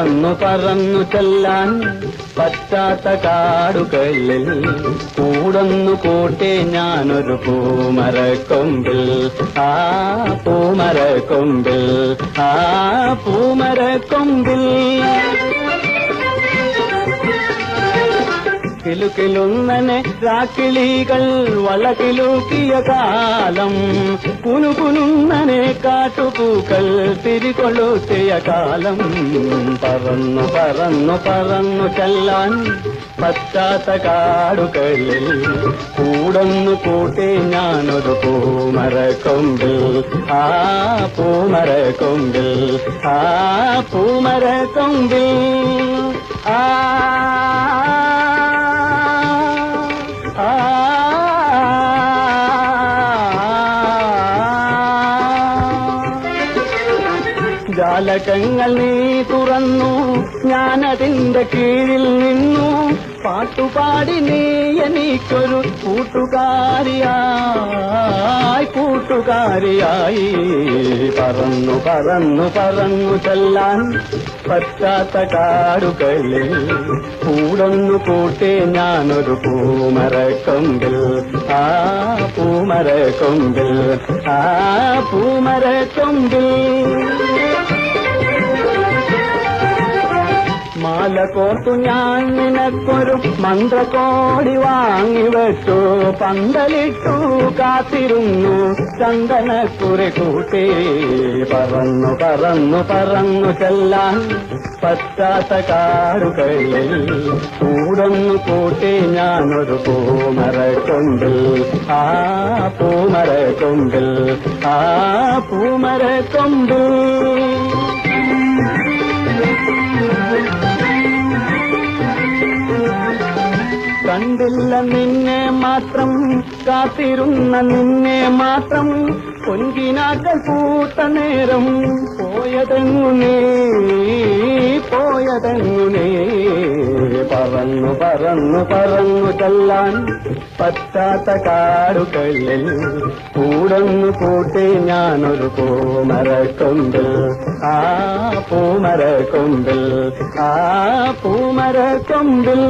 പറന്നു പറന്നു ചെല്ലാൻ പറ്റാത്ത കാടുകളിൽ കൂടൊന്നു കൂട്ടി ഞാനൊരു പൂമരക്കൊമ്പിൽ ആ പൂമരക്കൊമ്പിൽ ആ പൂമരക്കൊമ്പിൽ കിലുകിലുന്നനെ രാക്കിളികൾ വളകിലുക്കിയ കാലം കുനുകുനുന്നനെ കാട്ടുപൂക്കൾ തിരികൊളുത്തിയ കാലം പറന്നു പറന്നു പറന്നു ചെല്ലാൻ പറ്റാത്ത കാടുകളിൽ കൂടൊന്നു കൂട്ടി ഞാനൊരു പൂമരക്കൊമ്പിൽ ആ പൂമരക്കൊമ്പിൽ ആ പൂമരക്കൊമ്പിൽ ആ ജാലകങ്ങൾ നീ തുറന്നു ഞാനതിന്റെ കീഴിൽ നിന്നു പാട്ടുപാടി നീ എനിക്കൊരു കൂട്ടുകാരിയായി പറന്നു പറന്നു പറന്നു ചെല്ലാൻ പറ്റാത്ത കാടുകളിൽ കൂടൊന്നു കൂട്ടി ഞാനൊരു പൂമരക്കൊമ്പിൽ ആ പൂമരക്കൊമ്പിൽ ആ പൂമരക്കൊമ്പിൽ മാല കോർത്തു ഞാൻ നിനക്കൊരു മന്ത്രകോടി വാങ്ങിവെച്ചു പന്തലിട്ടു കാത്തിരുന്നു ചന്ദനക്കുറി കൂട്ടി പറന്നു പറന്നു പറന്നു ചെല്ലാൻ പറ്റാത്ത കാടുകളിൽ കൂടൊന്നു കൂട്ടി ഞാനൊരു പൂമരക്കൊമ്പിൽ ആ പൂമരക്കൊമ്പിൽ ആ പൂമരക്കൊമ്പിൽ കണ്ടില്ല നിന്നെ മാത്രം കാത്തിരുന്ന നിന്നെ മാത്രം പൊൻകിനാക്കൾ പൂത്ത നേരം പോയതെങ്ങുനേ പറന്നു പറന്നു പറന്നു ചെല്ലാൻ പറ്റാത്ത കാടുകളിൽ കൂടൊന്നു കൂട്ടി ഞാനൊരു പൂമരക്കൊമ്പിൽ ആ പൂമരക്കൊമ്പിൽ ആ പൂമരക്കൊമ്പിൽ